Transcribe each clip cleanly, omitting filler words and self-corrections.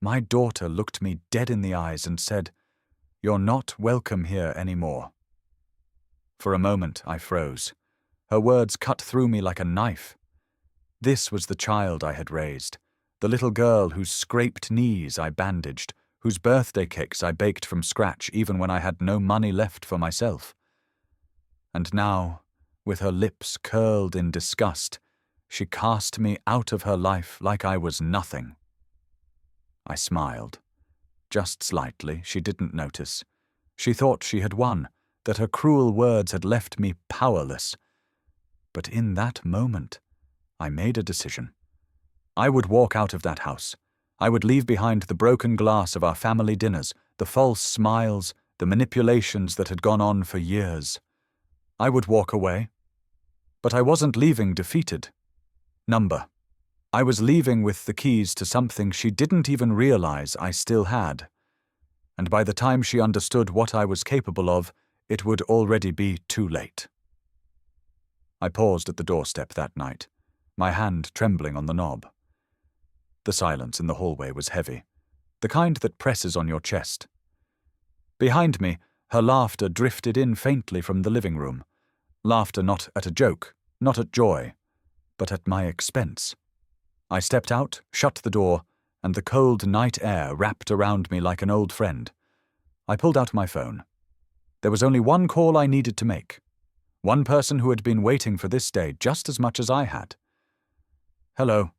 My daughter looked me dead in the eyes and said, "You're not welcome here anymore." For a moment I froze. Her words cut through me like a knife. This was the child I had raised, the little girl whose scraped knees I bandaged, whose birthday cakes I baked from scratch even when I had no money left for myself. And now, with her lips curled in disgust, she cast me out of her life like I was nothing. I smiled. Just slightly, she didn't notice. She thought she had won, that her cruel words had left me powerless. But in that moment, I made a decision. I would walk out of that house. I would leave behind the broken glass of our family dinners, the false smiles, the manipulations that had gone on for years. I would walk away. But I wasn't leaving defeated. I was leaving with the keys to something she didn't even realize I still had. And by the time she understood what I was capable of, it would already be too late. I paused at the doorstep that night, my hand trembling on the knob. The silence in the hallway was heavy, the kind that presses on your chest. Behind me, her laughter drifted in faintly from the living room. Laughter not at a joke, not at joy, but at my expense. I stepped out, shut the door, and the cold night air wrapped around me like an old friend. I pulled out my phone. There was only one call I needed to make. One person who had been waiting for this day just as much as I had. "Hello."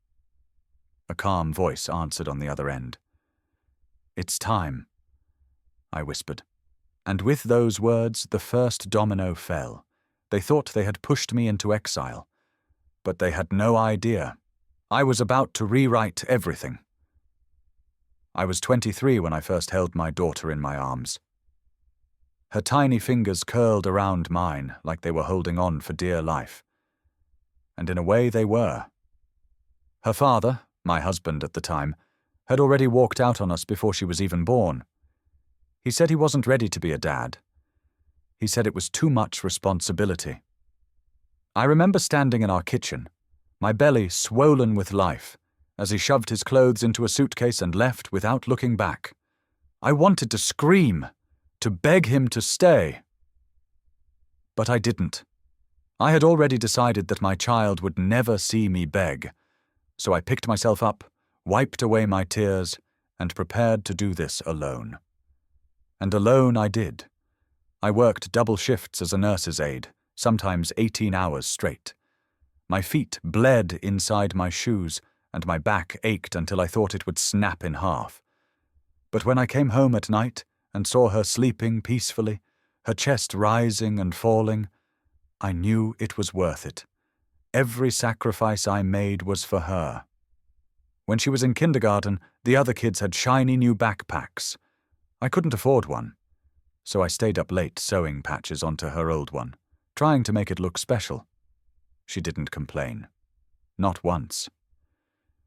A calm voice answered on the other end. "It's time," I whispered. And with those words, the first domino fell. They thought they had pushed me into exile. But they had no idea. I was about to rewrite everything. I was 23 when I first held my daughter in my arms. Her tiny fingers curled around mine like they were holding on for dear life. And in a way they were. Her father, my husband at the time, had already walked out on us before she was even born. He said he wasn't ready to be a dad. He said it was too much responsibility. I remember standing in our kitchen, my belly swollen with life, as he shoved his clothes into a suitcase and left without looking back. I wanted to scream, to beg him to stay. But I didn't. I had already decided that my child would never see me beg, so I picked myself up, wiped away my tears, and prepared to do this alone. And alone I did. I worked double shifts as a nurse's aide, sometimes 18 hours straight. My feet bled inside my shoes, and my back ached until I thought it would snap in half. But when I came home at night and saw her sleeping peacefully, her chest rising and falling, I knew it was worth it. Every sacrifice I made was for her. When she was in kindergarten, the other kids had shiny new backpacks. I couldn't afford one, so I stayed up late sewing patches onto her old one, trying to make it look special. She didn't complain. Not once.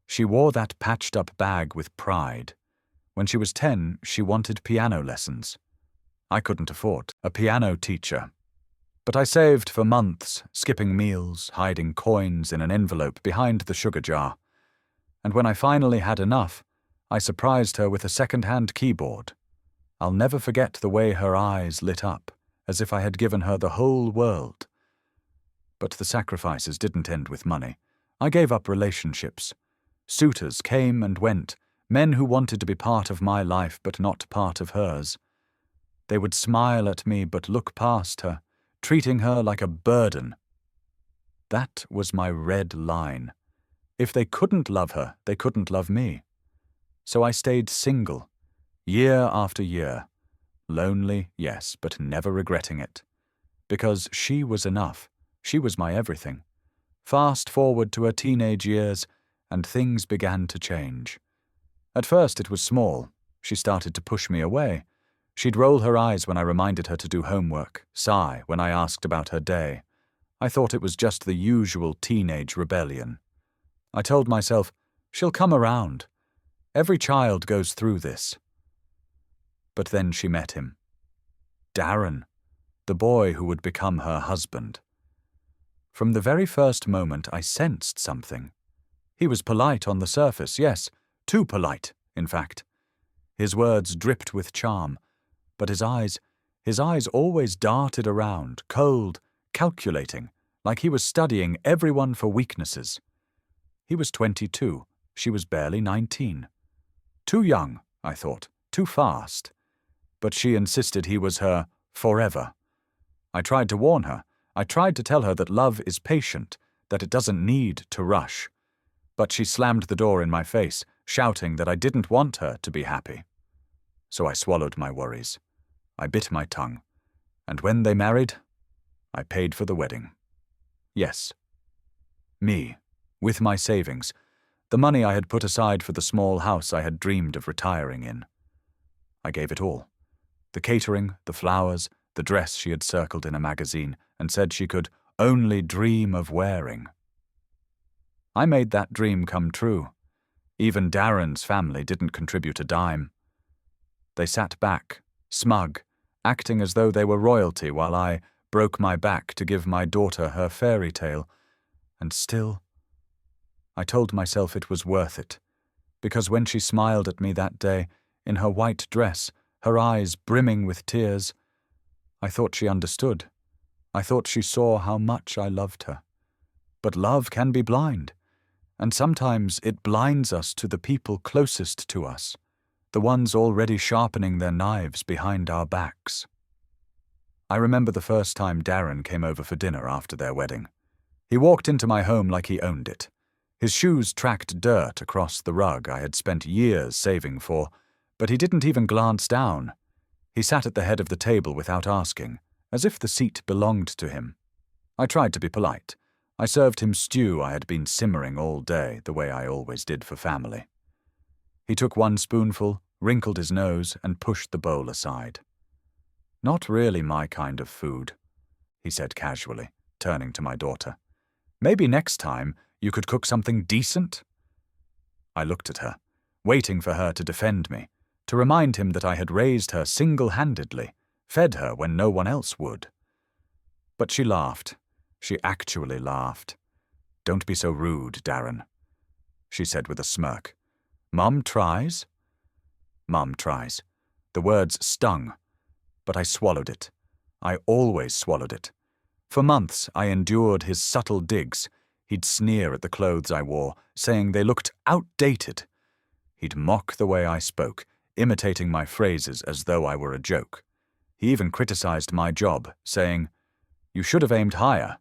She wore that patched-up bag with pride. When she was 10, she wanted piano lessons. I couldn't afford a piano teacher. But I saved for months, skipping meals, hiding coins in an envelope behind the sugar jar. And when I finally had enough, I surprised her with a second-hand keyboard. I'll never forget the way her eyes lit up, as if I had given her the whole world. But the sacrifices didn't end with money. I gave up relationships. Suitors came and went, men who wanted to be part of my life but not part of hers. They would smile at me but look past her, treating her like a burden. That was my red line. If they couldn't love her, they couldn't love me. So I stayed single, year after year. Lonely, yes, but never regretting it. Because she was enough. She was my everything. Fast forward to her teenage years, and things began to change. At first it was small. She started to push me away. She'd roll her eyes when I reminded her to do homework, sigh when I asked about her day. I thought it was just the usual teenage rebellion. I told myself, she'll come around. Every child goes through this. But then she met him. Darren, the boy who would become her husband. From the very first moment I sensed something. He was polite on the surface, yes, too polite, in fact. His words dripped with charm, but his eyes always darted around, cold, calculating, like he was studying everyone for weaknesses. He was 22, she was barely 19. Too young, I thought, too fast. But she insisted he was her forever. I tried to warn her. I tried to tell her that love is patient, that it doesn't need to rush. But she slammed the door in my face, shouting that I didn't want her to be happy. So I swallowed my worries. I bit my tongue. And when they married, I paid for the wedding. Yes. Me, with my savings, the money I had put aside for the small house I had dreamed of retiring in. I gave it all. The catering, the flowers, the dress she had circled in a magazine and said she could only dream of wearing. I made that dream come true. Even Darren's family didn't contribute a dime. They sat back, smug, acting as though they were royalty while I broke my back to give my daughter her fairy tale. And still, I told myself it was worth it, because when she smiled at me that day, in her white dress, her eyes brimming with tears, I thought she understood. I thought she saw how much I loved her. But love can be blind, and sometimes it blinds us to the people closest to us, the ones already sharpening their knives behind our backs. I remember the first time Darren came over for dinner after their wedding. He walked into my home like he owned it. His shoes tracked dirt across the rug I had spent years saving for, but he didn't even glance down. He sat at the head of the table without asking, as if the seat belonged to him. I tried to be polite. I served him stew I had been simmering all day, the way I always did for family. He took one spoonful, wrinkled his nose, and pushed the bowl aside. "Not really my kind of food," he said casually, turning to my daughter. "Maybe next time you could cook something decent?" I looked at her, waiting for her to defend me, to remind him that I had raised her single-handedly, fed her when no one else would. But she laughed. She actually laughed. "Don't be so rude, Darren," she said with a smirk. "Mum tries." Mum tries. The words stung, but I swallowed it. I always swallowed it. For months I endured his subtle digs. He'd sneer at the clothes I wore, saying they looked outdated. He'd mock the way I spoke, imitating my phrases as though I were a joke. He even criticized my job, saying, "You should have aimed higher.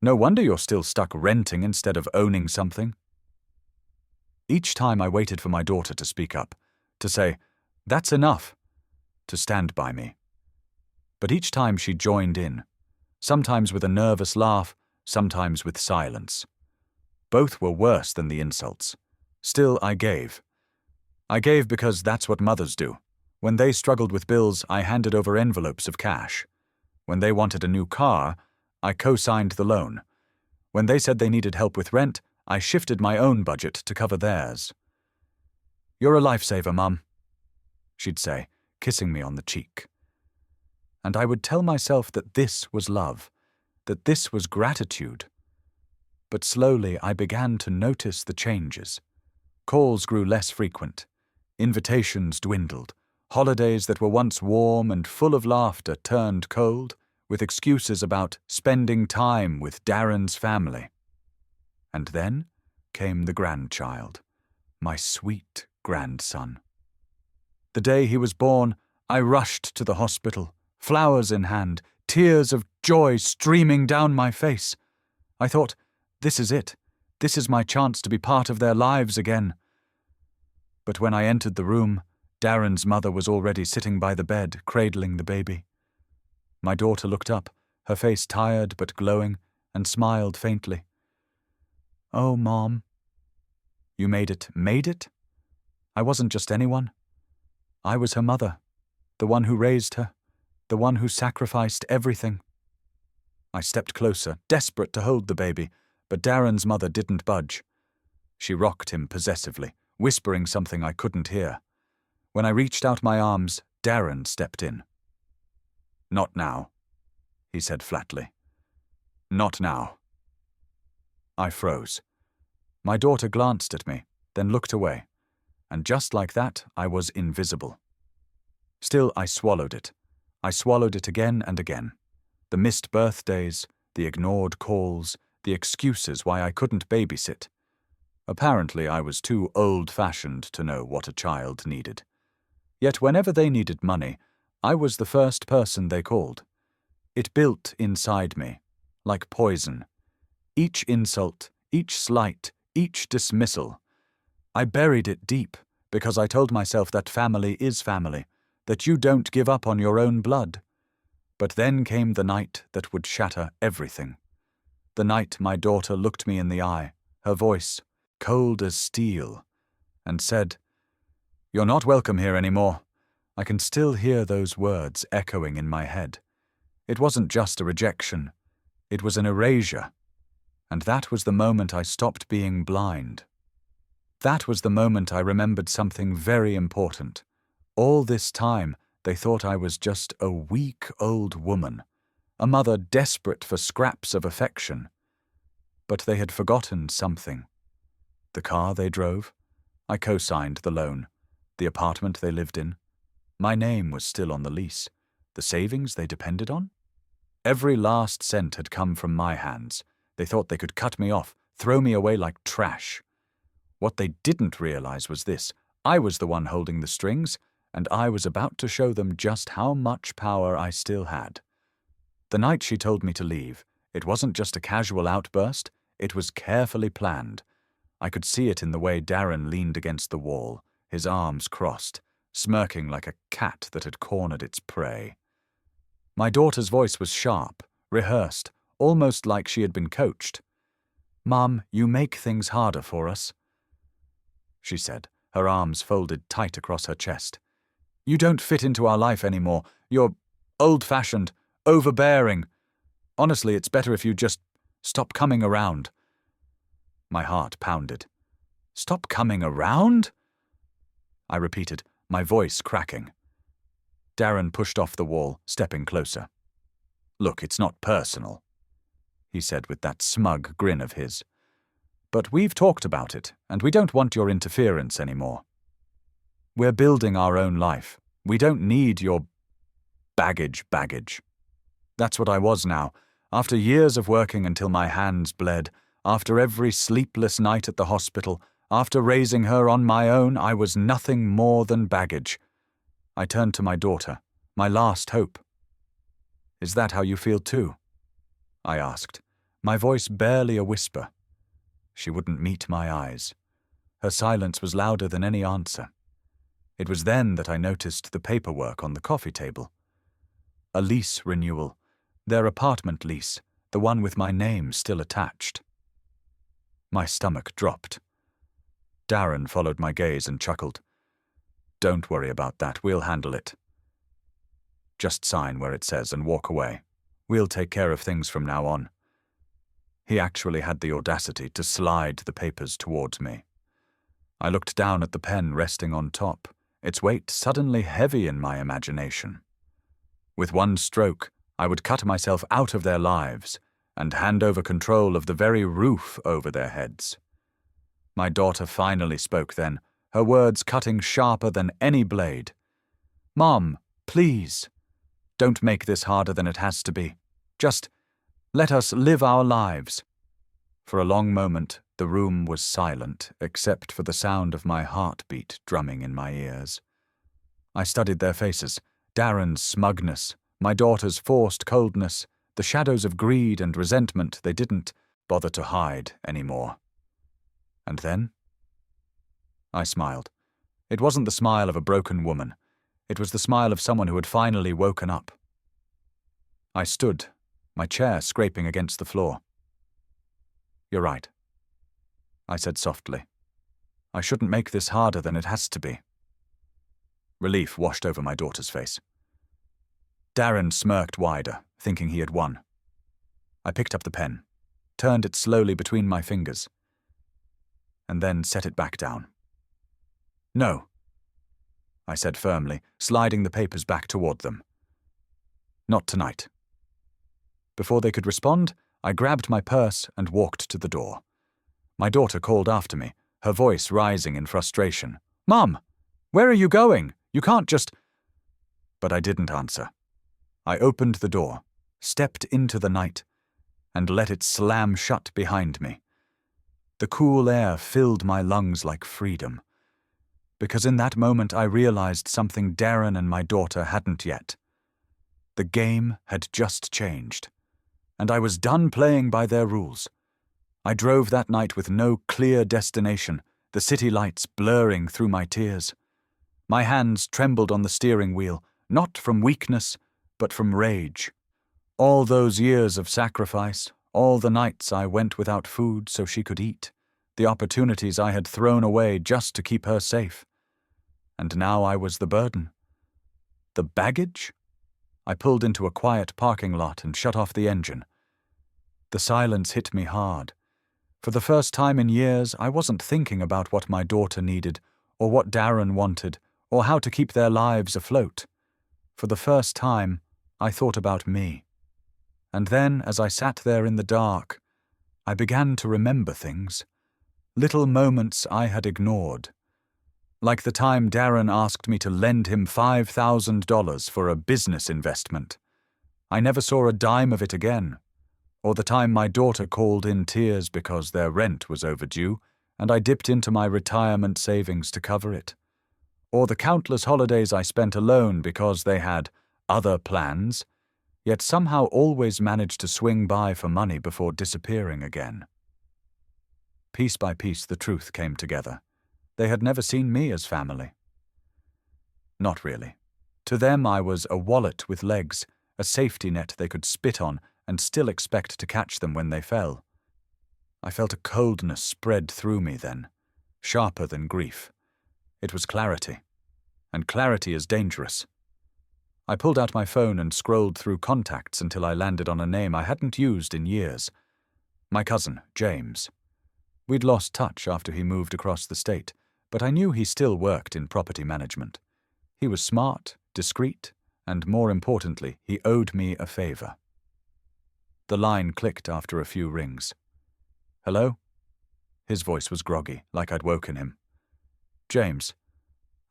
No wonder you're still stuck renting instead of owning something." Each time I waited for my daughter to speak up, to say, "That's enough," to stand by me. But each time she joined in, sometimes with a nervous laugh, sometimes with silence. Both were worse than the insults. Still, I gave. I gave because that's what mothers do. When they struggled with bills, I handed over envelopes of cash. When they wanted a new car, I co-signed the loan. When they said they needed help with rent, I shifted my own budget to cover theirs. "You're a lifesaver, Mum," she'd say, kissing me on the cheek. And I would tell myself that this was love, that this was gratitude. But slowly I began to notice the changes. Calls grew less frequent. Invitations dwindled. Holidays that were once warm and full of laughter turned cold, with excuses about spending time with Darren's family. And then came the grandchild, my sweet grandson. The day he was born, I rushed to the hospital, flowers in hand, tears of joy streaming down my face. I thought, this is it. This is my chance to be part of their lives again. But when I entered the room, Darren's mother was already sitting by the bed, cradling the baby. My daughter looked up, her face tired but glowing, and smiled faintly. "Oh, Mom." "You made it." "Made it?" I wasn't just anyone. I was her mother, the one who raised her, the one who sacrificed everything. I stepped closer, desperate to hold the baby, but Darren's mother didn't budge. She rocked him possessively, whispering something I couldn't hear. When I reached out my arms, Darren stepped in. "Not now," he said flatly. "Not now." I froze. My daughter glanced at me, then looked away, and just like that, I was invisible. Still, I swallowed it. I swallowed it again and again. The missed birthdays, the ignored calls, the excuses why I couldn't babysit. Apparently, I was too old-fashioned to know what a child needed. Yet whenever they needed money, I was the first person they called. It built inside me, like poison. Each insult, each slight, each dismissal. I buried it deep, because I told myself that family is family, that you don't give up on your own blood. But then came the night that would shatter everything. The night my daughter looked me in the eye, her voice, cold as steel, and said, "You're not welcome here anymore." I can still hear those words echoing in my head. It wasn't just a rejection. It was an erasure. And that was the moment I stopped being blind. That was the moment I remembered something very important. All this time, they thought I was just a weak old woman, a mother desperate for scraps of affection. But they had forgotten something. The car they drove, I co-signed the loan. The apartment they lived in, my name was still on the lease. The savings they depended on? Every last cent had come from my hands. They thought they could cut me off, throw me away like trash. What they didn't realize was this: I was the one holding the strings, and I was about to show them just how much power I still had. The night she told me to leave, it wasn't just a casual outburst, it was carefully planned. I could see it in the way Darren leaned against the wall, his arms crossed, smirking like a cat that had cornered its prey. My daughter's voice was sharp, rehearsed, almost like she had been coached. "Mom, you make things harder for us," she said, her arms folded tight across her chest. "You don't fit into our life anymore. You're old-fashioned, overbearing. Honestly, it's better if you just stop coming around." My heart pounded. "Stop coming around?" I repeated, my voice cracking. Darren pushed off the wall, stepping closer. "Look, it's not personal," he said with that smug grin of his. "But we've talked about it, and we don't want your interference anymore. We're building our own life. We don't need your baggage. That's what I was now. After years of working until my hands bled, after every sleepless night at the hospital, after raising her on my own, I was nothing more than baggage. I turned to my daughter, my last hope. "Is that how you feel too?" I asked, my voice barely a whisper. She wouldn't meet my eyes. Her silence was louder than any answer. It was then that I noticed the paperwork on the coffee table. A lease renewal, their apartment lease, the one with my name still attached. My stomach dropped. Darren followed my gaze and chuckled. "Don't worry about that, we'll handle it. Just sign where it says and walk away. We'll take care of things from now on." He actually had the audacity to slide the papers towards me. I looked down at the pen resting on top, its weight suddenly heavy in my imagination. With one stroke, I would cut myself out of their lives and hand over control of the very roof over their heads. My daughter finally spoke then, her words cutting sharper than any blade. "Mom, please, don't make this harder than it has to be. Just let us live our lives." For a long moment, the room was silent, except for the sound of my heartbeat drumming in my ears. I studied their faces, Darren's smugness, my daughter's forced coldness, the shadows of greed and resentment they didn't bother to hide anymore. And then I smiled. It wasn't the smile of a broken woman. It was the smile of someone who had finally woken up. I stood, my chair scraping against the floor. "You're right," I said softly. "I shouldn't make this harder than it has to be." Relief washed over my daughter's face. Darren smirked wider, thinking he had won. I picked up the pen, turned it slowly between my fingers, and then set it back down. "No," I said firmly, sliding the papers back toward them. "Not tonight." Before they could respond, I grabbed my purse and walked to the door. My daughter called after me, her voice rising in frustration. Mom, where are you going? You can't just— But I didn't answer. I opened the door, stepped into the night, and let it slam shut behind me. The cool air filled my lungs like freedom, because in that moment I realized something Darren and my daughter hadn't yet. The game had just changed, and I was done playing by their rules. I drove that night with no clear destination, the city lights blurring through my tears. My hands trembled on the steering wheel, not from weakness, but from rage. All those years of sacrifice, all the nights I went without food so she could eat, the opportunities I had thrown away just to keep her safe. And now I was the burden. The baggage? I pulled into a quiet parking lot and shut off the engine. The silence hit me hard. For the first time in years, I wasn't thinking about what my daughter needed, or what Darren wanted, or how to keep their lives afloat. For the first time, I thought about me. And then, as I sat there in the dark, I began to remember things. Little moments I had ignored. Like the time Darren asked me to lend him $5,000 for a business investment. I never saw a dime of it again. Or the time my daughter called in tears because their rent was overdue, and I dipped into my retirement savings to cover it. Or the countless holidays I spent alone because they had other plans, yet somehow always managed to swing by for money before disappearing again. Piece by piece the truth came together. They had never seen me as family. Not really. To them I was a wallet with legs, a safety net they could spit on and still expect to catch them when they fell. I felt a coldness spread through me then, sharper than grief. It was clarity, and clarity is dangerous. I pulled out my phone and scrolled through contacts until I landed on a name I hadn't used in years. My cousin, James. We'd lost touch after he moved across the state, but I knew he still worked in property management. He was smart, discreet, and more importantly, he owed me a favor. The line clicked after a few rings. Hello? His voice was groggy, like I'd woken him. James,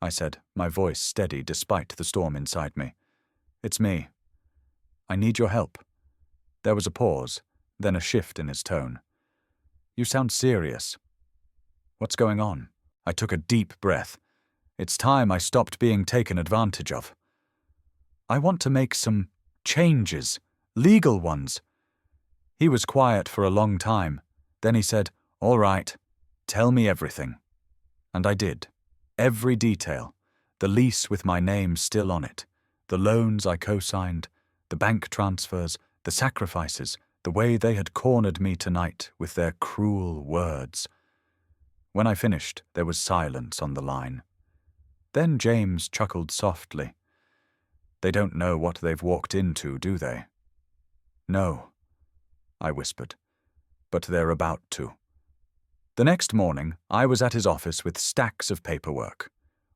I said, my voice steady despite the storm inside me. It's me. I need your help. There was a pause, then a shift in his tone. You sound serious. What's going on? I took a deep breath. It's time I stopped being taken advantage of. I want to make some changes, legal ones. He was quiet for a long time. Then he said, All right, tell me everything. And I did. Every detail. The lease with my name still on it. The loans I co-signed. The bank transfers. The sacrifices. The way they had cornered me tonight with their cruel words. When I finished, there was silence on the line. Then James chuckled softly. They don't know what they've walked into, do they? No, I whispered, but they're about to. The next morning, I was at his office with stacks of paperwork.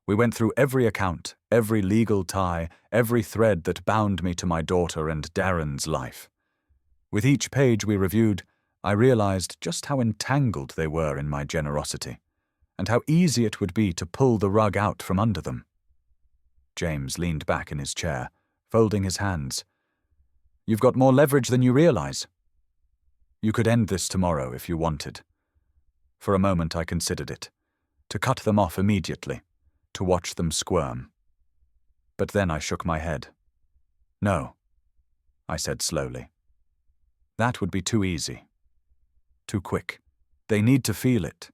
We went through every account, every legal tie, every thread that bound me to my daughter and Darren's life. With each page we reviewed, I realized just how entangled they were in my generosity, and how easy it would be to pull the rug out from under them. James leaned back in his chair, folding his hands. You've got more leverage than you realize. You could end this tomorrow if you wanted. For a moment I considered it, to cut them off immediately, to watch them squirm. But then I shook my head. No, I said slowly. That would be too easy. Too quick. They need to feel it.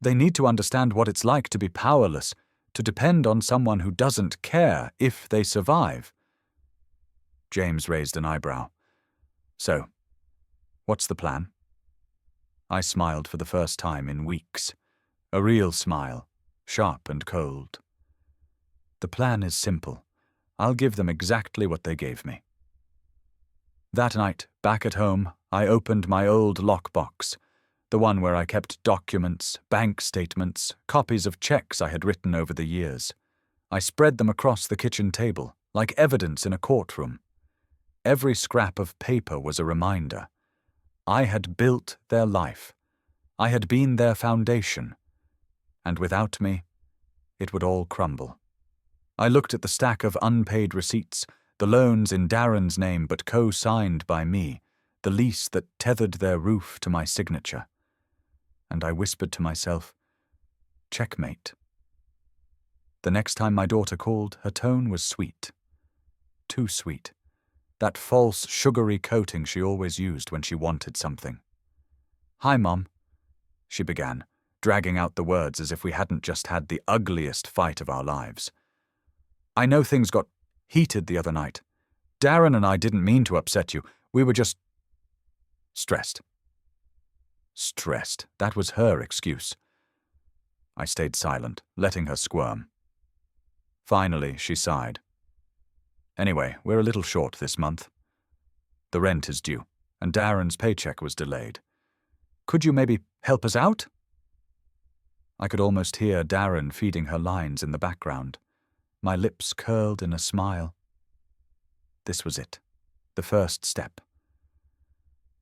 They need to understand what it's like to be powerless, to depend on someone who doesn't care if they survive. James raised an eyebrow. So, what's the plan? I smiled for the first time in weeks. A real smile, sharp and cold. The plan is simple. I'll give them exactly what they gave me. That night, back at home, I opened my old lockbox, the one where I kept documents, bank statements, copies of checks I had written over the years. I spread them across the kitchen table, like evidence in a courtroom. Every scrap of paper was a reminder. I had built their life. I had been their foundation. And without me, it would all crumble. I looked at the stack of unpaid receipts, the loans in Darren's name but co-signed by me, the lease that tethered their roof to my signature. And I whispered to myself, checkmate. The next time my daughter called, her tone was sweet. Too sweet. That false, sugary coating she always used when she wanted something. "Hi, Mom," she began, dragging out the words as if we hadn't just had the ugliest fight of our lives. "I know things got heated the other night. Darren and I didn't mean to upset you. We were just stressed." Stressed. That was her excuse. I stayed silent, letting her squirm. Finally, she sighed. "Anyway, we're a little short this month. The rent is due, and Darren's paycheck was delayed. Could you maybe help us out?" I could almost hear Darren feeding her lines in the background. My lips curled in a smile. This was it, the first step.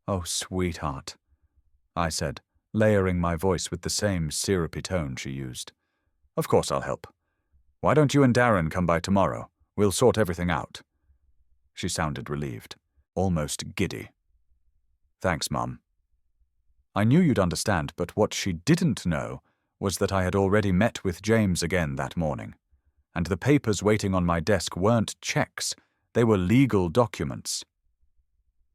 "Oh, sweetheart," I said, layering my voice with the same syrupy tone she used. "Of course I'll help. Why don't you and Darren come by tomorrow? We'll sort everything out." She sounded relieved, almost giddy. "Thanks, Mum." I knew you'd understand, but what she didn't know was that I had already met with James again that morning, and the papers waiting on my desk weren't checks, they were legal documents.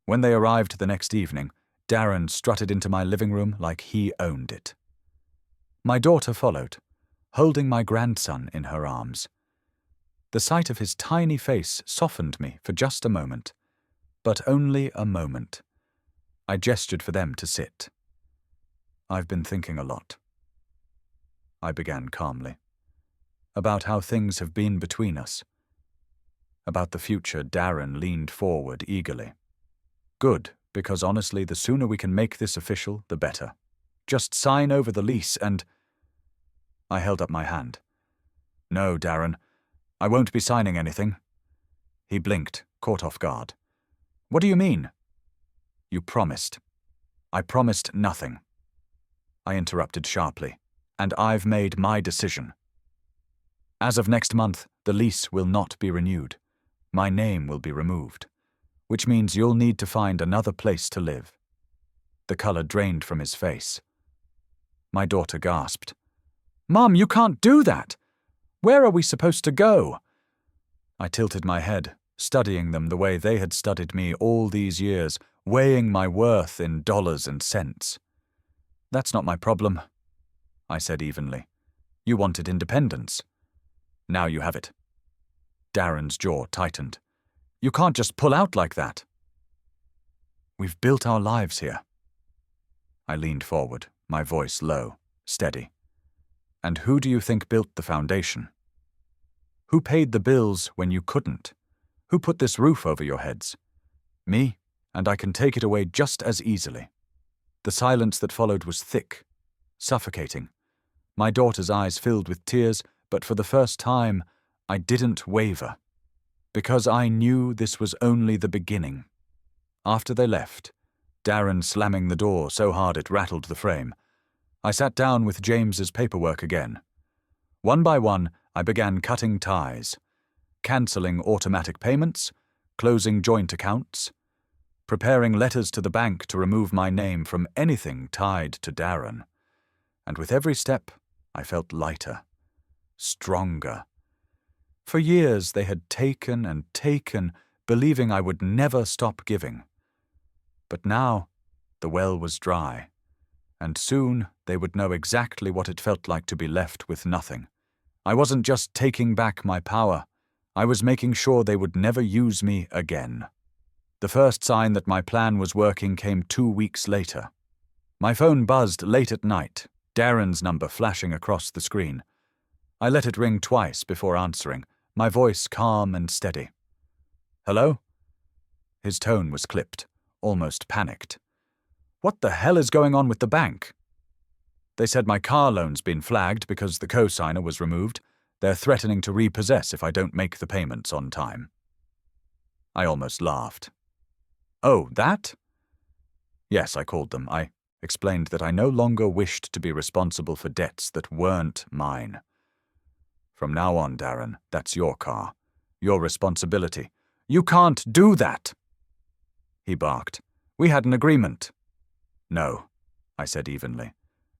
When they arrived the next evening, Darren strutted into my living room like he owned it. My daughter followed, holding my grandson in her arms. The sight of his tiny face softened me for just a moment, but only a moment. I gestured for them to sit. "I've been thinking a lot," I began calmly, "about how things have been between us. About the future." Darren leaned forward eagerly. "Good, because honestly, the sooner we can make this official, the better. Just sign over the lease and—" I held up my hand. "No, Darren, I won't be signing anything." He blinked, caught off guard. "What do you mean?" "You promised." "I promised nothing." I interrupted sharply, "and I've made my decision. As of next month, the lease will not be renewed. My name will be removed, which means you'll need to find another place to live." The color drained from his face. My daughter gasped. "Mom, you can't do that! Where are we supposed to go?" I tilted my head, studying them the way they had studied me all these years, weighing my worth in dollars and cents. "That's not my problem," I said evenly. "You wanted independence. Now you have it." Darren's jaw tightened. "You can't just pull out like that." "We've built our lives here." I leaned forward, my voice low, steady. "And who do you think built the foundation? Who paid the bills when you couldn't? Who put this roof over your heads? Me, and I can take it away just as easily." The silence that followed was thick, suffocating. My daughter's eyes filled with tears, but for the first time, I didn't waver. Because I knew this was only the beginning. After they left, Darren slamming the door so hard it rattled the frame, I sat down with James's paperwork again. One by one, I began cutting ties, cancelling automatic payments, closing joint accounts, preparing letters to the bank to remove my name from anything tied to Darren. And with every step, I felt lighter, stronger. For years they had taken and taken, believing I would never stop giving. But now, the well was dry, and soon they would know exactly what it felt like to be left with nothing. I wasn't just taking back my power, I was making sure they would never use me again. The first sign that my plan was working came 2 weeks later. My phone buzzed late at night, Darren's number flashing across the screen. I let it ring twice before answering, my voice calm and steady. "Hello?" His tone was clipped, almost panicked. "What the hell is going on with the bank?" "They said my car loan's been flagged because the co-signer was removed. They're threatening to repossess if I don't make the payments on time." I almost laughed. "Oh, that?" "Yes, I called them. I explained that I no longer wished to be responsible for debts that weren't mine. From now on, Darren, that's your car. Your responsibility. You can't do that! He barked. We had an agreement. No, I said evenly.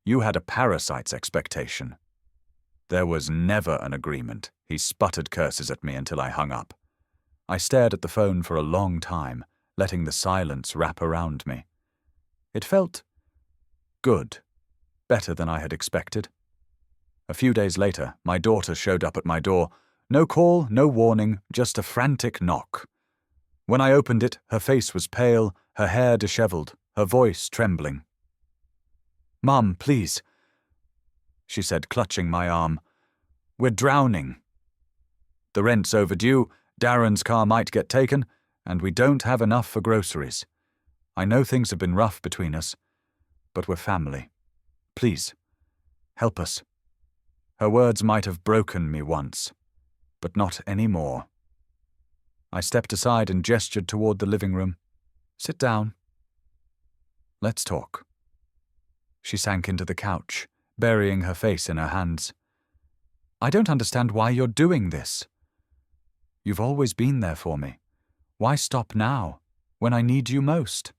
You had a parasite's expectation. There was never an agreement. He sputtered curses at me until I hung up. I stared at the phone for a long time, letting the silence wrap around me. It felt good, better than I had expected. A few days later, my daughter showed up at my door. No call, no warning, just a frantic knock. When I opened it, her face was pale, her hair disheveled, her voice trembling. "Mum, please," she said, clutching my arm. "We're drowning. The rent's overdue, Darren's car might get taken, and we don't have enough for groceries. I know things have been rough between us, but we're family. Please, help us." Her words might have broken me once, but not anymore. I stepped aside and gestured toward the living room. "Sit down. Let's talk." She sank into the couch, burying her face in her hands. "I don't understand why you're doing this. You've always been there for me. Why stop now, when I need you most?"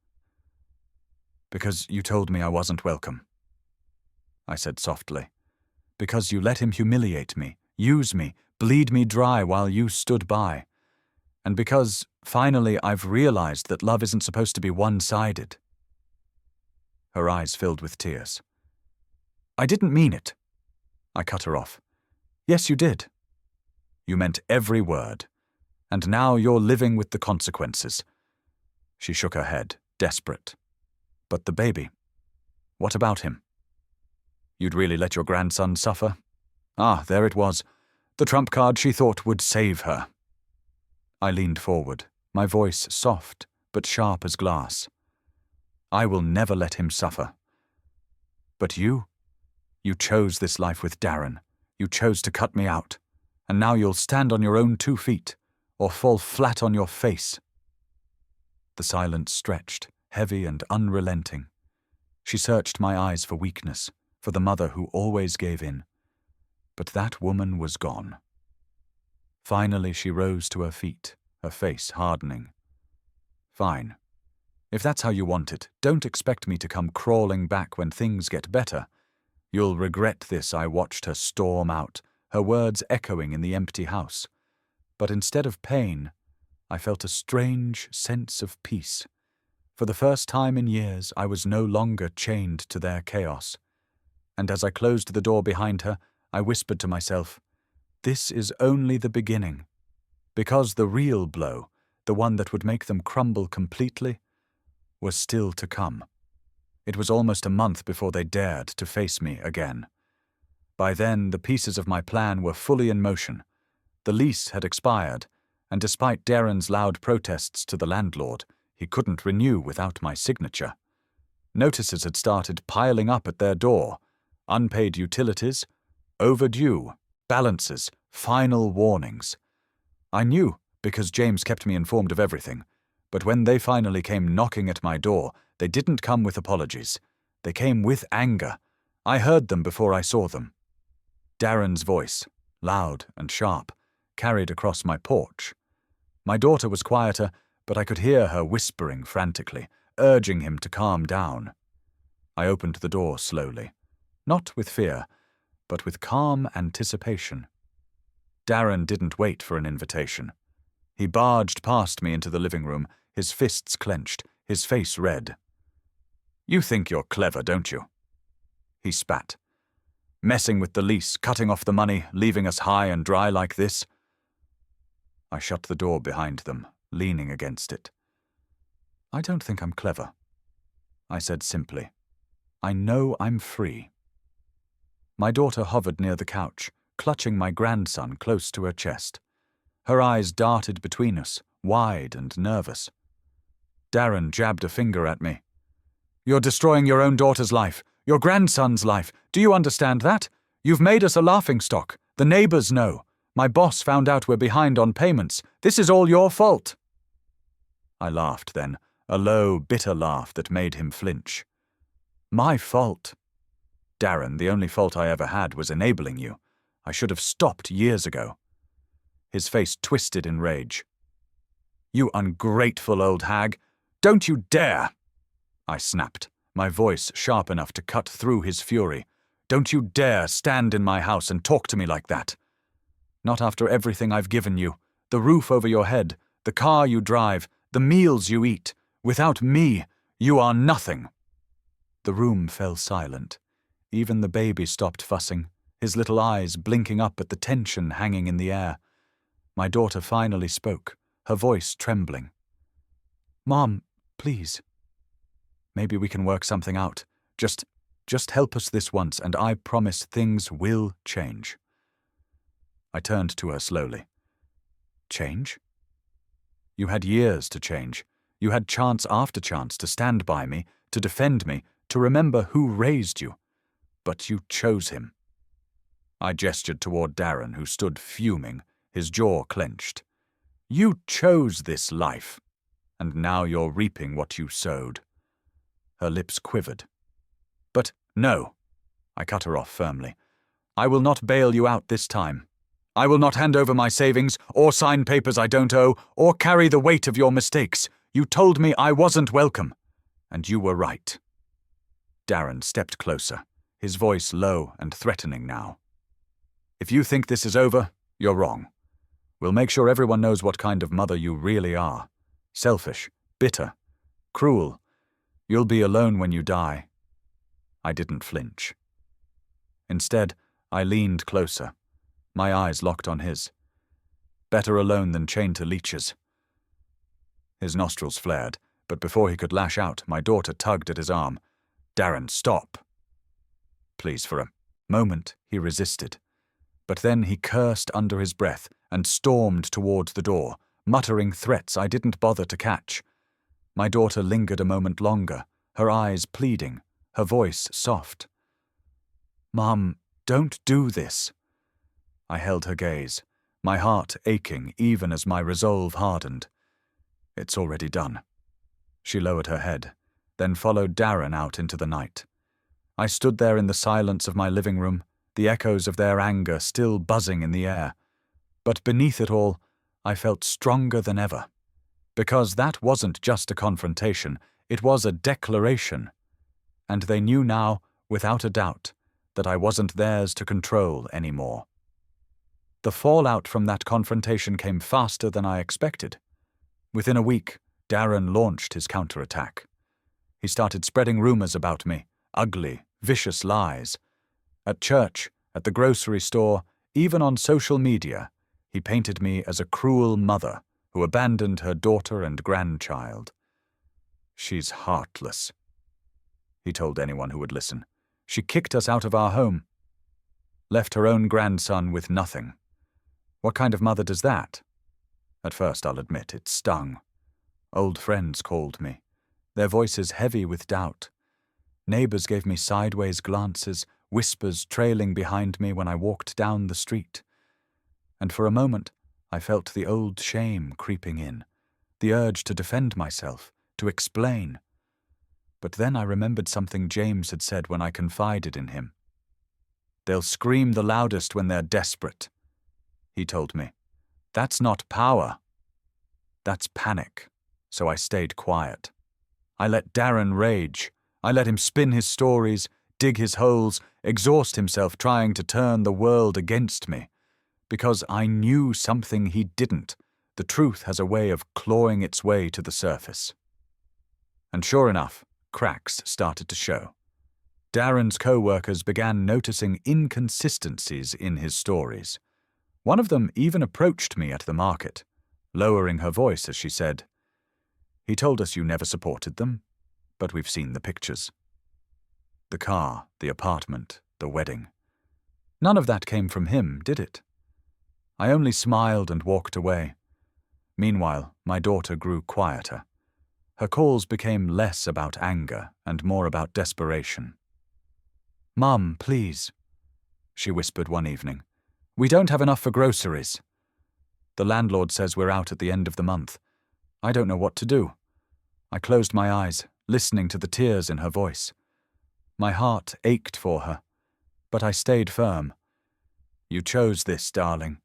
"Because you told me I wasn't welcome," I said softly. "Because you let him humiliate me, use me, bleed me dry while you stood by. And because, finally, I've realized that love isn't supposed to be one-sided." Her eyes filled with tears. "I didn't mean it." I cut her off. "Yes, you did. You meant every word. And now you're living with the consequences." She shook her head, desperate. "But the baby? What about him? You'd really let your grandson suffer?" Ah, there it was. The trump card she thought would save her. I leaned forward, my voice soft but sharp as glass. "I will never let him suffer. But you chose this life with Darren. You chose to cut me out. And now you'll stand on your own 2 feet, or fall flat on your face." The silence stretched, heavy and unrelenting. She searched my eyes for weakness, for the mother who always gave in. But that woman was gone. Finally she rose to her feet, her face hardening. "Fine. If that's how you want it, don't expect me to come crawling back when things get better. You'll regret this." I watched her storm out, her words echoing in the empty house. But instead of pain, I felt a strange sense of peace. For the first time in years, I was no longer chained to their chaos. And as I closed the door behind her, I whispered to myself, "This is only the beginning." Because the real blow, the one that would make them crumble completely, was still to come. It was almost a month before they dared to face me again. By then, the pieces of my plan were fully in motion. The lease had expired, and despite Darren's loud protests to the landlord, he couldn't renew without my signature. Notices had started piling up at their door. Unpaid utilities, overdue, balances, final warnings. I knew, because James kept me informed of everything. But when they finally came knocking at my door, they didn't come with apologies. They came with anger. I heard them before I saw them. Darren's voice, loud and sharp, carried across my porch. My daughter was quieter, but I could hear her whispering frantically, urging him to calm down. I opened the door slowly, not with fear, but with calm anticipation. Darren didn't wait for an invitation. He barged past me into the living room, his fists clenched, his face red. "You think you're clever, don't you?" He spat. "Messing with the lease, cutting off the money, leaving us high and dry like this?" I shut the door behind them, leaning against it. "I don't think I'm clever," I said simply. "I know I'm free." My daughter hovered near the couch, clutching my grandson close to her chest. Her eyes darted between us, wide and nervous. Darren jabbed a finger at me. "You're destroying your own daughter's life, your grandson's life. Do you understand that? You've made us a laughingstock. The neighbors know. My boss found out we're behind on payments. This is all your fault." I laughed then, a low, bitter laugh that made him flinch. "My fault? Darren, the only fault I ever had was enabling you. I should have stopped years ago. His face twisted in rage. "You ungrateful old hag! Don't you dare!" I snapped, my voice sharp enough to cut through his fury. "Don't you dare stand in my house and talk to me like that! Not after everything I've given you, the roof over your head, the car you drive, the meals you eat. Without me, you are nothing." The room fell silent. Even the baby stopped fussing, his little eyes blinking up at the tension hanging in the air. My daughter finally spoke, her voice trembling. "Mom, please. Maybe we can work something out. Just help us this once, and I promise things will change." I turned to her slowly. "Change? You had years to change. You had chance after chance to stand by me, to defend me, to remember who raised you. But you chose him." I gestured toward Darren, who stood fuming, his jaw clenched. "You chose this life, and now you're reaping what you sowed." Her lips quivered. "But no," I cut her off firmly. "I will not bail you out this time. I will not hand over my savings, or sign papers I don't owe, or carry the weight of your mistakes. You told me I wasn't welcome, and you were right." Darren stepped closer, his voice low and threatening now. "If you think this is over, you're wrong. We'll make sure everyone knows what kind of mother you really are. Selfish, bitter, cruel. You'll be alone when you die." I didn't flinch. Instead, I leaned closer, my eyes locked on his. Better alone than chained to leeches. His nostrils flared, but before he could lash out, my daughter tugged at his arm. "Darren, stop." Please, for a moment, he resisted. But then he cursed under his breath and stormed toward the door, muttering threats I didn't bother to catch. My daughter lingered a moment longer, her eyes pleading, her voice soft. "Mom, don't do this." I held her gaze, my heart aching even as my resolve hardened. "It's already done." She lowered her head, then followed Darren out into the night. I stood there in the silence of my living room, the echoes of their anger still buzzing in the air. But beneath it all, I felt stronger than ever. Because that wasn't just a confrontation, it was a declaration. And they knew now, without a doubt, that I wasn't theirs to control anymore. The fallout from that confrontation came faster than I expected. Within a week, Darren launched his counterattack. He started spreading rumors about me, ugly, vicious lies. At church, at the grocery store, even on social media, he painted me as a cruel mother who abandoned her daughter and grandchild. "She's heartless," he told anyone who would listen. "She kicked us out of our home. Left her own grandson with nothing. What kind of mother does that?" At first, I'll admit, it stung. Old friends called me, their voices heavy with doubt. Neighbors gave me sideways glances, whispers trailing behind me when I walked down the street. And for a moment, I felt the old shame creeping in, the urge to defend myself, to explain. But then I remembered something James had said when I confided in him. "They'll scream the loudest when they're desperate," he told me. "That's not power. That's panic." So I stayed quiet. I let Darren rage. I let him spin his stories, dig his holes, exhaust himself trying to turn the world against me. Because I knew something he didn't. The truth has a way of clawing its way to the surface. And sure enough, cracks started to show. Darren's co-workers began noticing inconsistencies in his stories. One of them even approached me at the market, lowering her voice as she said, "He told us you never supported them, but we've seen the pictures. The car, the apartment, the wedding. None of that came from him, did it?" I only smiled and walked away. Meanwhile, my daughter grew quieter. Her calls became less about anger and more about desperation. "Mum, please," she whispered one evening. "We don't have enough for groceries. The landlord says we're out at the end of the month. I don't know what to do." I closed my eyes, listening to the tears in her voice. My heart ached for her, but I stayed firm. You chose this, darling.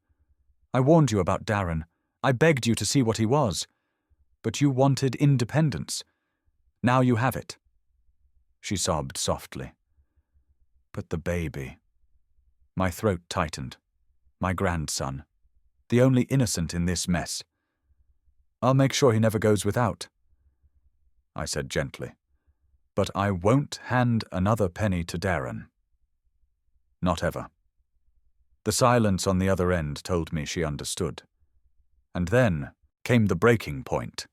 I warned you about Darren. I begged you to see what he was. But you wanted independence. Now you have it. She sobbed softly. But the baby. My throat tightened. My grandson. The only innocent in this mess. I'll make sure he never goes without, I said gently. But I won't hand another penny to Darren. Not ever. The silence on the other end told me she understood. And then came the breaking point.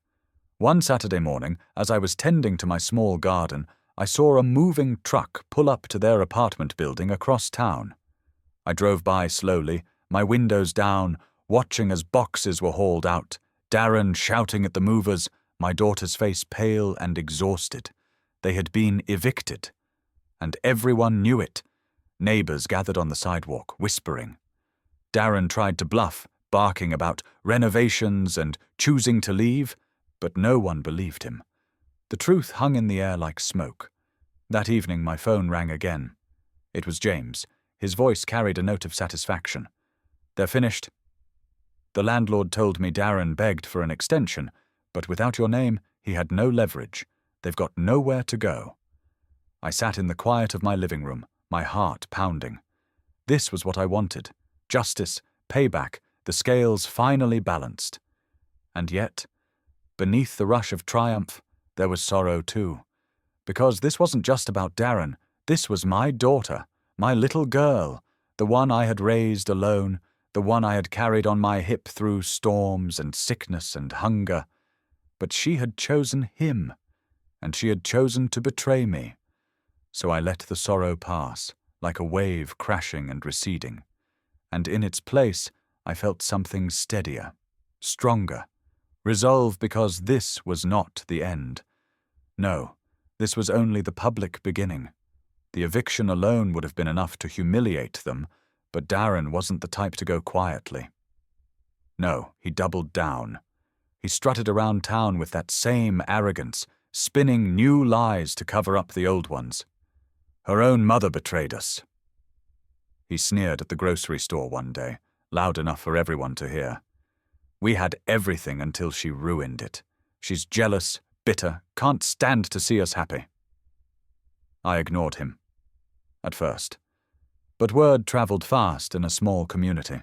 One Saturday morning, as I was tending to my small garden, I saw a moving truck pull up to their apartment building across town. I drove by slowly, my windows down, watching as boxes were hauled out, Darren shouting at the movers, my daughter's face pale and exhausted. They had been evicted. And everyone knew it. Neighbors gathered on the sidewalk, whispering. Darren tried to bluff, barking about renovations and choosing to leave, but no one believed him. The truth hung in the air like smoke. That evening my phone rang again. It was James. His voice carried a note of satisfaction. They're finished. The landlord told me Darren begged for an extension, but without your name, he had no leverage. They've got nowhere to go. I sat in the quiet of my living room, my heart pounding. This was what I wanted. Justice, payback, the scales finally balanced. And yet, beneath the rush of triumph, there was sorrow too. Because this wasn't just about Darren. This was my daughter, my little girl, the one I had raised alone, the one I had carried on my hip through storms and sickness and hunger. But she had chosen him, and she had chosen to betray me. So I let the sorrow pass, like a wave crashing and receding. And in its place, I felt something steadier, stronger, resolve because this was not the end. No, this was only the public beginning. The eviction alone would have been enough to humiliate them, but Darren wasn't the type to go quietly. No, he doubled down. He strutted around town with that same arrogance, spinning new lies to cover up the old ones. Her own mother betrayed us. He sneered at the grocery store one day, loud enough for everyone to hear. We had everything until she ruined it. She's jealous, bitter, can't stand to see us happy. I ignored him. At first. But word traveled fast in a small community.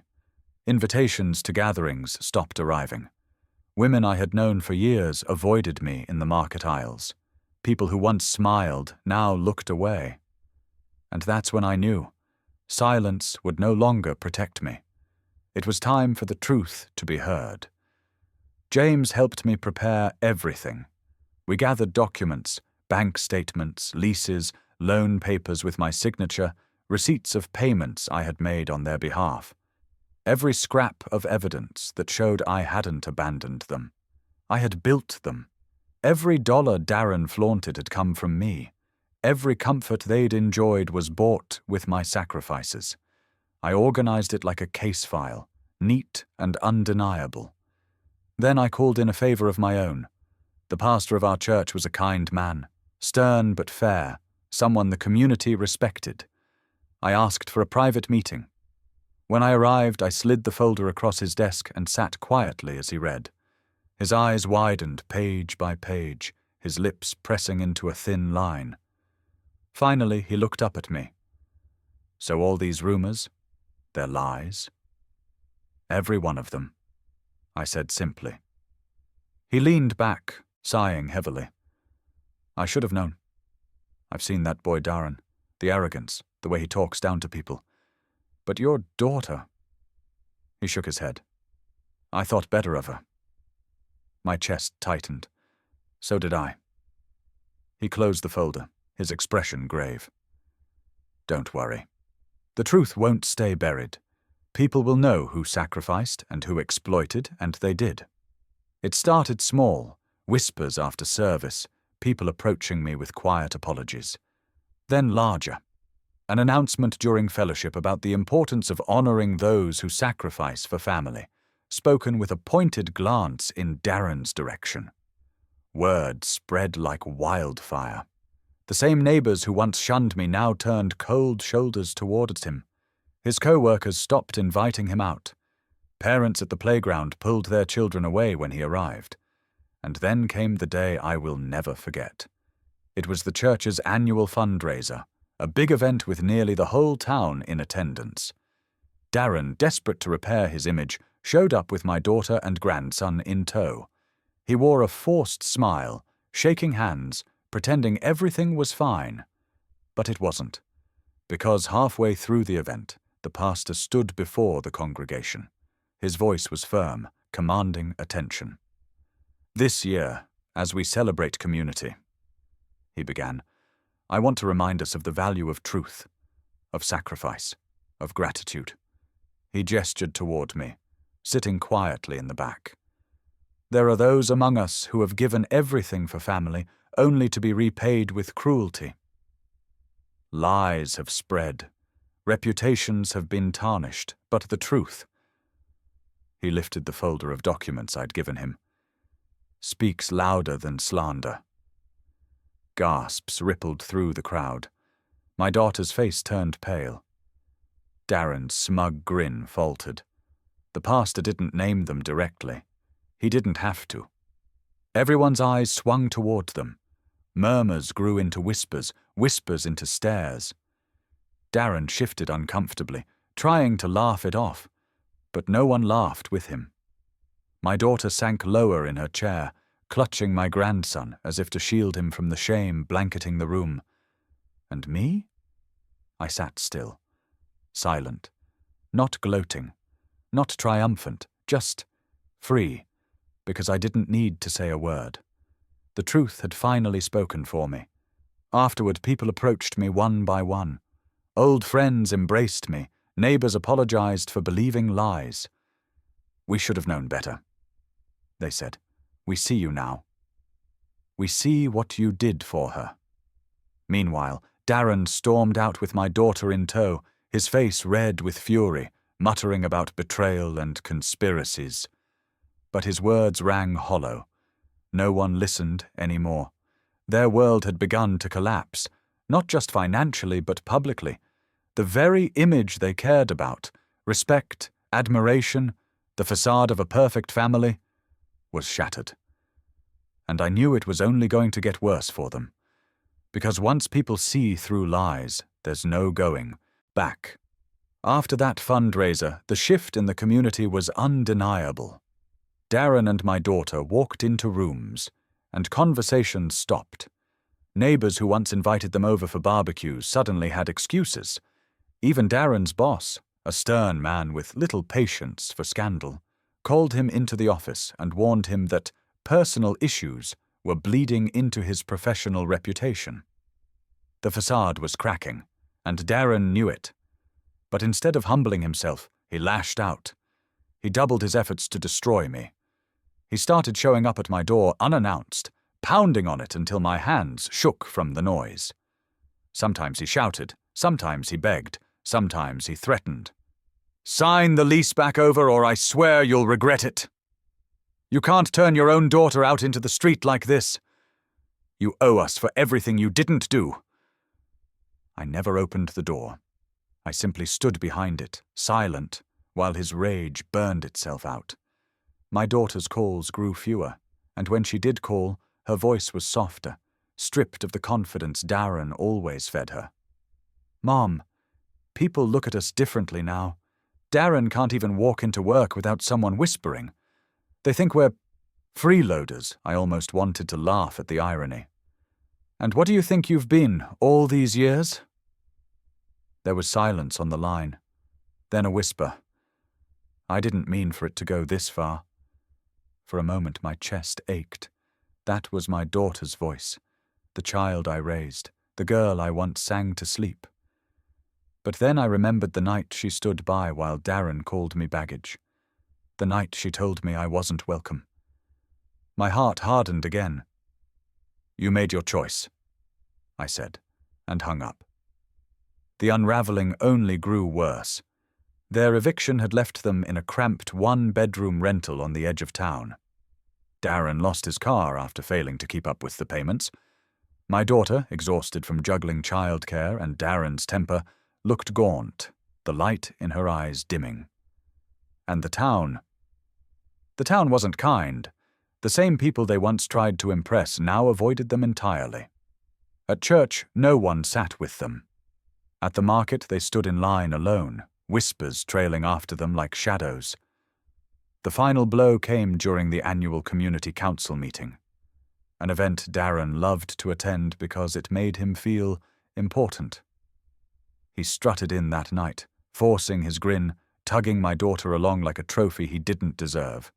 Invitations to gatherings stopped arriving. Women I had known for years avoided me in the market aisles. People who once smiled now looked away. And that's when I knew. Silence would no longer protect me. It was time for the truth to be heard. James helped me prepare everything. We gathered documents, bank statements, leases, loan papers with my signature, receipts of payments I had made on their behalf. Every scrap of evidence that showed I hadn't abandoned them. I had built them. Every dollar Darren flaunted had come from me. Every comfort they'd enjoyed was bought with my sacrifices. I organized it like a case file, neat and undeniable. Then I called in a favor of my own. The pastor of our church was a kind man, stern but fair, someone the community respected. I asked for a private meeting. When I arrived, I slid the folder across his desk and sat quietly as he read. His eyes widened page by page, his lips pressing into a thin line. Finally, he looked up at me. So all these rumors, they're lies? Every one of them, I said simply. He leaned back, sighing heavily. I should have known. I've seen that boy Darren, the arrogance, the way he talks down to people. But your daughter... He shook his head. I thought better of her. My chest tightened. So did I. He closed the folder, his expression grave. Don't worry. The truth won't stay buried. People will know who sacrificed and who exploited, and they did. It started small, whispers after service, people approaching me with quiet apologies. Then larger. An announcement during fellowship about the importance of honoring those who sacrifice for family, spoken with a pointed glance in Darren's direction. Word spread like wildfire. The same neighbors who once shunned me now turned cold shoulders towards him. His co-workers stopped inviting him out. Parents at the playground pulled their children away when he arrived. And then came the day I will never forget. It was the church's annual fundraiser, a big event with nearly the whole town in attendance. Darren, desperate to repair his image, showed up with my daughter and grandson in tow. He wore a forced smile, shaking hands, pretending everything was fine. But it wasn't, because halfway through the event, the pastor stood before the congregation. His voice was firm, commanding attention. "This year, as we celebrate community," he began, "I want to remind us of the value of truth, of sacrifice, of gratitude." He gestured toward me, sitting quietly in the back. "There are those among us who have given everything for family, only to be repaid with cruelty. Lies have spread, reputations have been tarnished, but the truth," he lifted the folder of documents I'd given him, "speaks louder than slander." Gasps rippled through the crowd. My daughter's face turned pale. Darren's smug grin faltered. The pastor didn't name them directly. He didn't have to. Everyone's eyes swung toward them. Murmurs grew into whispers, whispers into stares. Darren shifted uncomfortably, trying to laugh it off, but no one laughed with him. My daughter sank lower in her chair, clutching my grandson as if to shield him from the shame blanketing the room. And me? I sat still, silent, not gloating, not triumphant, just free, because I didn't need to say a word. The truth had finally spoken for me. Afterward, people approached me one by one. Old friends embraced me. Neighbors apologized for believing lies. "We should have known better," they said. "We see you now. We see what you did for her." Meanwhile, Darren stormed out with my daughter in tow, his face red with fury, muttering about betrayal and conspiracies. But his words rang hollow. No one listened anymore. Their world had begun to collapse, not just financially but publicly. The very image they cared about, respect, admiration, the facade of a perfect family, was shattered. And I knew it was only going to get worse for them. Because once people see through lies, there's no going back. After that fundraiser, the shift in the community was undeniable. Darren and my daughter walked into rooms, and conversations stopped. Neighbors who once invited them over for barbecues suddenly had excuses. Even Darren's boss, a stern man with little patience for scandal, called him into the office and warned him that personal issues were bleeding into his professional reputation. The facade was cracking, and Darren knew it. But instead of humbling himself, he lashed out. He doubled his efforts to destroy me. He started showing up at my door unannounced, pounding on it until my hands shook from the noise. Sometimes he shouted, sometimes he begged, sometimes he threatened. "Sign the lease back over or I swear you'll regret it. You can't turn your own daughter out into the street like this. You owe us for everything you didn't do." I never opened the door. I simply stood behind it, silent, while his rage burned itself out. My daughter's calls grew fewer, and when she did call, her voice was softer, stripped of the confidence Darren always fed her. "Mom, people look at us differently now. Darren can't even walk into work without someone whispering. They think we're freeloaders." I almost wanted to laugh at the irony. "And what do you think you've been all these years?" There was silence on the line, then a whisper. I didn't mean for it to go this far. For a moment my chest ached. That was my daughter's voice, the child I raised, the girl I once sang to sleep. But then I remembered the night she stood by while Darren called me baggage. The night she told me I wasn't welcome. My heart hardened again. "You made your choice," I said, and hung up. The unraveling only grew worse. Their eviction had left them in a cramped one-bedroom rental on the edge of town. Darren lost his car after failing to keep up with the payments. My daughter, exhausted from juggling childcare and Darren's temper, looked gaunt, the the light in her eyes dimming. And the town. The town wasn't kind. The same people they once tried to impress now avoided them entirely. At church, no one sat with them. At the market, they stood in line alone, whispers trailing after them like shadows. The final blow came during the annual community council meeting, an event Darren loved to attend because it made him feel important. He strutted in that night, forcing his grin, tugging my daughter along like a trophy he didn't deserve.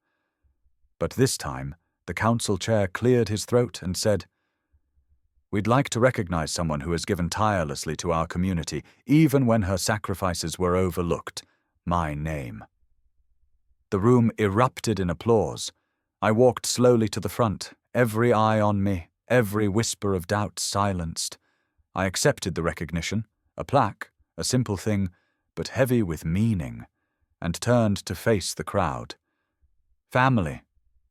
But this time, the council chair cleared his throat and said, "We'd like to recognize someone who has given tirelessly to our community, even when her sacrifices were overlooked. My name." The room erupted in applause. I walked slowly to the front, every eye on me, every whisper of doubt silenced. I accepted the recognition, a plaque, a simple thing, but heavy with meaning, and turned to face the crowd. "Family,"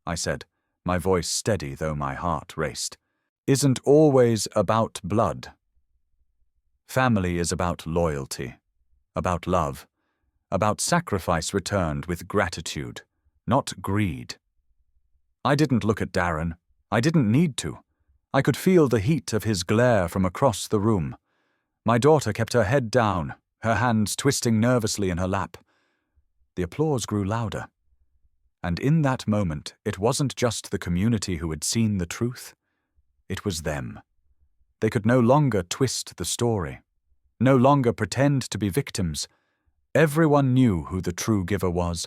I said, my voice steady though my heart raced, "isn't always about blood. Family is about loyalty, about love, about sacrifice returned with gratitude, not greed." I didn't look at Darren. I didn't need to. I could feel the heat of his glare from across the room. My daughter kept her head down, her hands twisting nervously in her lap. The applause grew louder. And in that moment, it wasn't just the community who had seen the truth. It was them. They could no longer twist the story, no longer pretend to be victims. Everyone knew who the true giver was,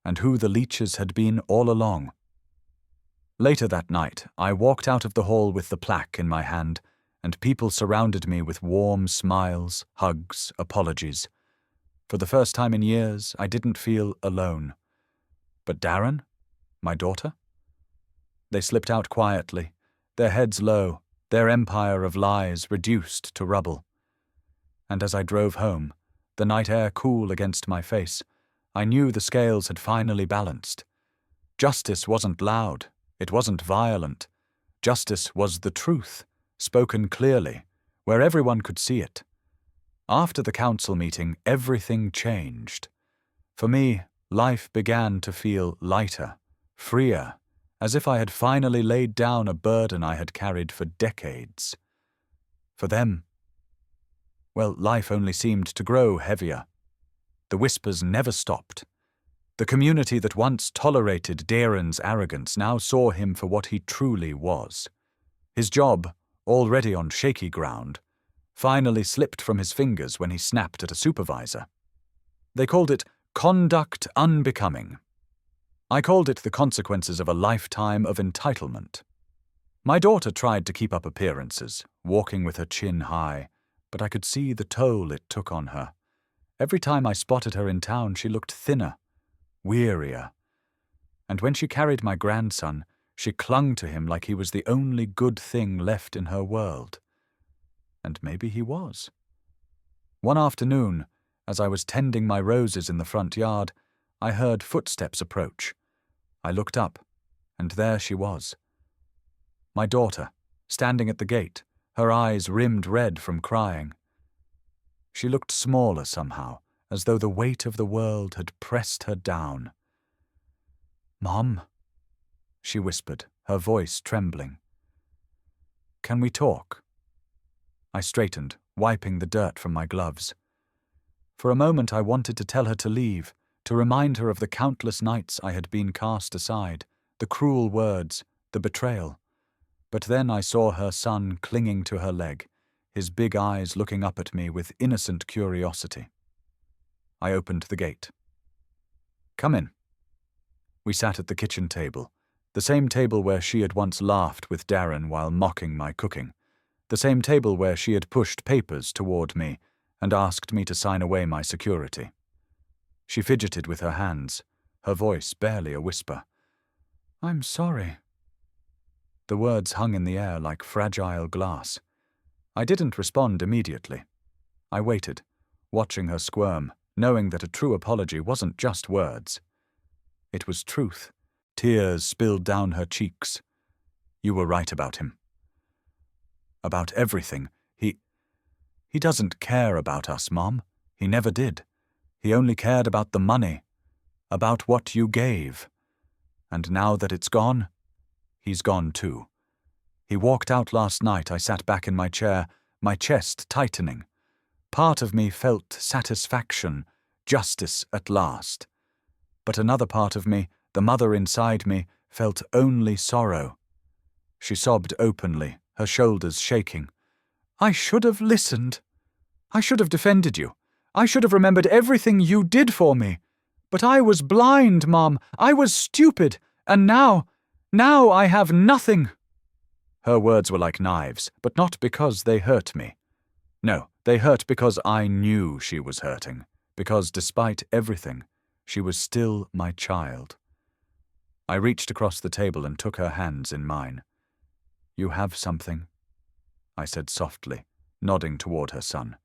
and who the leeches had been all along. Later that night, I walked out of the hall with the plaque in my hand, and people surrounded me with warm smiles, hugs, apologies. For the first time in years, I didn't feel alone. But Darren? My daughter? They slipped out quietly, their heads low, their empire of lies reduced to rubble. And as I drove home, the night air cool against my face, I knew the scales had finally balanced. Justice wasn't loud, it wasn't violent. Justice was the truth, spoken clearly, where everyone could see it. After the council meeting, everything changed. For me, life began to feel lighter, freer, as if I had finally laid down a burden I had carried for decades. For them, well, life only seemed to grow heavier. The whispers never stopped. The community that once tolerated Darren's arrogance now saw him for what he truly was. His job, already on shaky ground, finally slipped from his fingers when he snapped at a supervisor. They called it conduct unbecoming. I called it the consequences of a lifetime of entitlement. My daughter tried to keep up appearances, walking with her chin high, but I could see the toll it took on her. Every time I spotted her in town, she looked thinner, wearier. And when she carried my grandson, she clung to him like he was the only good thing left in her world. And maybe he was. One afternoon, as I was tending my roses in the front yard, I heard footsteps approach. I looked up, and there she was. My daughter, standing at the gate, her eyes rimmed red from crying. She looked smaller somehow, as though the weight of the world had pressed her down. "Mom," she whispered, her voice trembling. "Can we talk?" I straightened, wiping the dirt from my gloves. For a moment I wanted to tell her to leave, to remind her of the countless nights I had been cast aside, the cruel words, the betrayal. But then I saw her son clinging to her leg, his big eyes looking up at me with innocent curiosity. I opened the gate. "Come in." We sat at the kitchen table, the same table where she had once laughed with Darren while mocking my cooking, the same table where she had pushed papers toward me and asked me to sign away my security. She fidgeted with her hands, her voice barely a whisper. "I'm sorry." The words hung in the air like fragile glass. I didn't respond immediately. I waited, watching her squirm, knowing that a true apology wasn't just words. It was truth. Tears spilled down her cheeks. "You were right about him. About everything. He doesn't care about us, Mom. He never did. He only cared about the money, about what you gave. And now that it's gone, he's gone too. He walked out last night. I sat back in my chair, my chest tightening. Part of me felt satisfaction, justice at last. But another part of me, the mother inside me, felt only sorrow. She sobbed openly, her shoulders shaking. I should have listened. I should have defended you. I should have remembered everything you did for me. But I was blind, Mom. I was stupid. And now I have nothing. Her words were like knives, but not because they hurt me. No, they hurt because I knew she was hurting, because despite everything, she was still my child. I reached across the table and took her hands in mine. You have something, I said softly, nodding toward her son.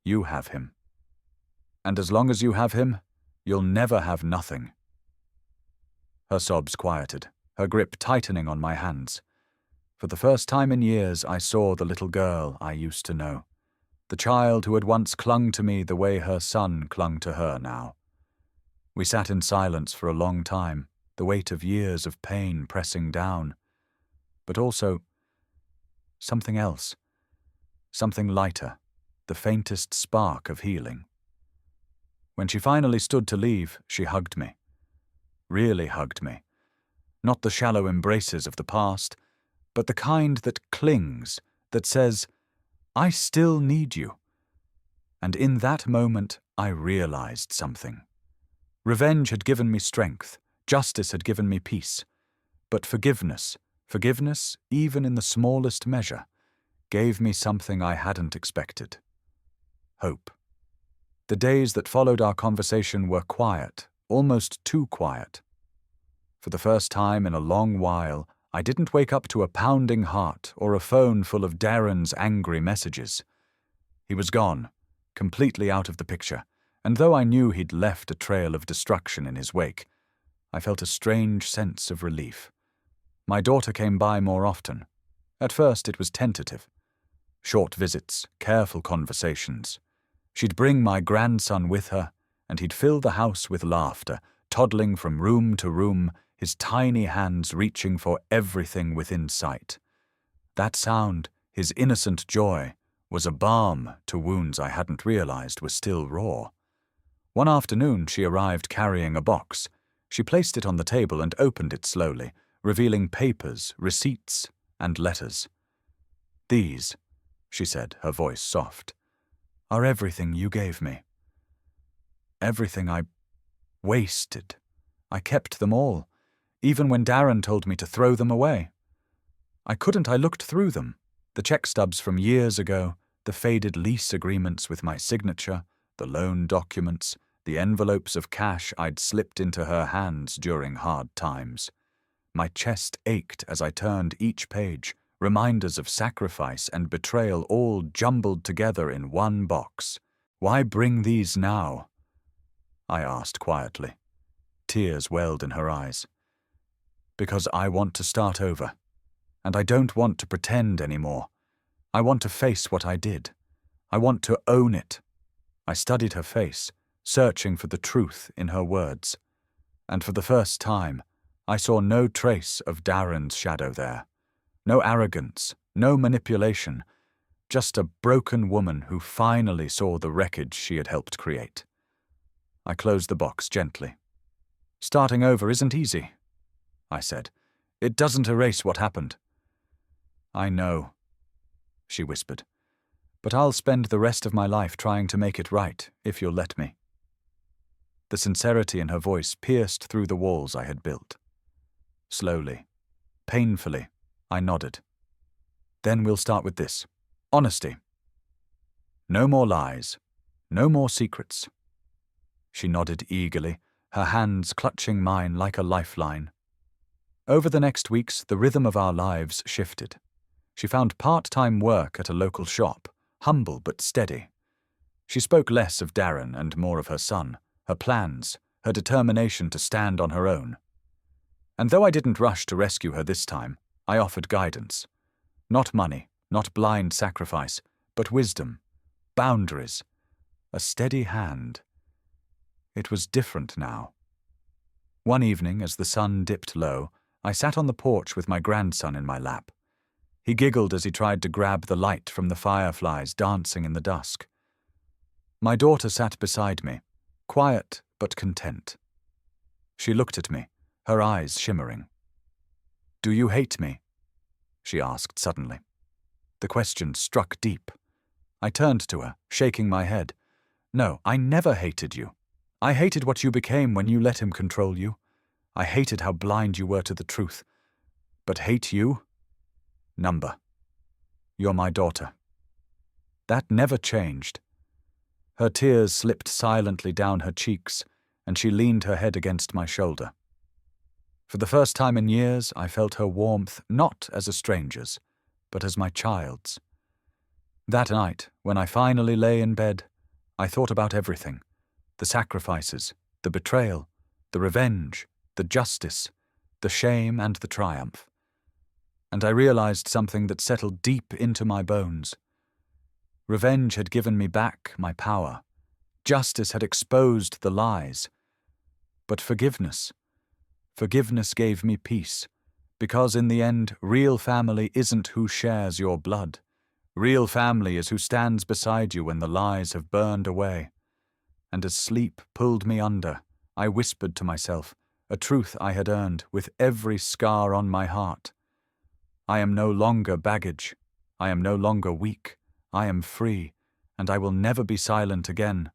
You have him. And as long as you have him, you'll never have nothing. Her sobs quieted, her grip tightening on my hands. For the first time in years, I saw the little girl I used to know, the child who had once clung to me the way her son clung to her now. We sat in silence for a long time, the weight of years of pain pressing down. But also something else, something lighter, the faintest spark of healing. When she finally stood to leave, she hugged me. Really hugged me. Not the shallow embraces of the past, but the kind that clings, that says, I still need you. And in that moment, I realized something. Revenge had given me strength, justice had given me peace. But forgiveness, even in the smallest measure, gave me something I hadn't expected. Hope. The days that followed our conversation were quiet, almost too quiet. For the first time in a long while, I didn't wake up to a pounding heart or a phone full of Darren's angry messages. He was gone, completely out of the picture, and though I knew he'd left a trail of destruction in his wake, I felt a strange sense of relief. My daughter came by more often. At first it was tentative. Short visits, careful conversations. She'd bring my grandson with her, and he'd fill the house with laughter, toddling from room to room, his tiny hands reaching for everything within sight. That sound, his innocent joy, was a balm to wounds I hadn't realized were still raw. One afternoon she arrived carrying a box. She placed it on the table and opened it slowly, revealing papers, receipts, and letters. These, she said, her voice soft, are everything you gave me. Everything I wasted. I kept them all, even when Darren told me to throw them away. I looked through them, the check stubs from years ago, the faded lease agreements with my signature, the loan documents, the envelopes of cash I'd slipped into her hands during hard times. My chest ached as I turned each page, reminders of sacrifice and betrayal all jumbled together in one box. Why bring these now? I asked quietly. Tears welled in her eyes. Because I want to start over, and I don't want to pretend anymore. I want to face what I did. I want to own it. I studied her face, searching for the truth in her words. And for the first time, I saw no trace of Darren's shadow there. No arrogance, no manipulation, just a broken woman who finally saw the wreckage she had helped create. I closed the box gently. Starting over isn't easy, I said. It doesn't erase what happened. I know, she whispered, but I'll spend the rest of my life trying to make it right, if you'll let me. The sincerity in her voice pierced through the walls I had built. Slowly, painfully, I nodded. Then we'll start with this. Honesty. No more lies. No more secrets. She nodded eagerly, her hands clutching mine like a lifeline. Over the next weeks, the rhythm of our lives shifted. She found part-time work at a local shop, humble but steady. She spoke less of Darren and more of her son, her plans, her determination to stand on her own. And though I didn't rush to rescue her this time, I offered guidance. Not money, not blind sacrifice, but wisdom, boundaries, a steady hand. It was different now. One evening, as the sun dipped low, I sat on the porch with my grandson in my lap. He giggled as he tried to grab the light from the fireflies dancing in the dusk. My daughter sat beside me, quiet but content. She looked at me, her eyes shimmering. "Do you hate me?" she asked suddenly. The question struck deep. I turned to her, shaking my head. "No, I never hated you. I hated what you became when you let him control you. I hated how blind you were to the truth. But hate you? Number. You're my daughter." That never changed. Her tears slipped silently down her cheeks, and she leaned her head against my shoulder. For the first time in years, I felt her warmth not as a stranger's, but as my child's. That night, when I finally lay in bed, I thought about everything: the sacrifices, the betrayal, the revenge, the justice, the shame and the triumph. And I realized something that settled deep into my bones. Revenge had given me back my power. Justice had exposed the lies. But forgiveness gave me peace, because in the end, real family isn't who shares your blood. Real family is who stands beside you when the lies have burned away. And as sleep pulled me under, I whispered to myself, a truth I had earned with every scar on my heart. I am no longer baggage. I am no longer weak. I am free, and I will never be silent again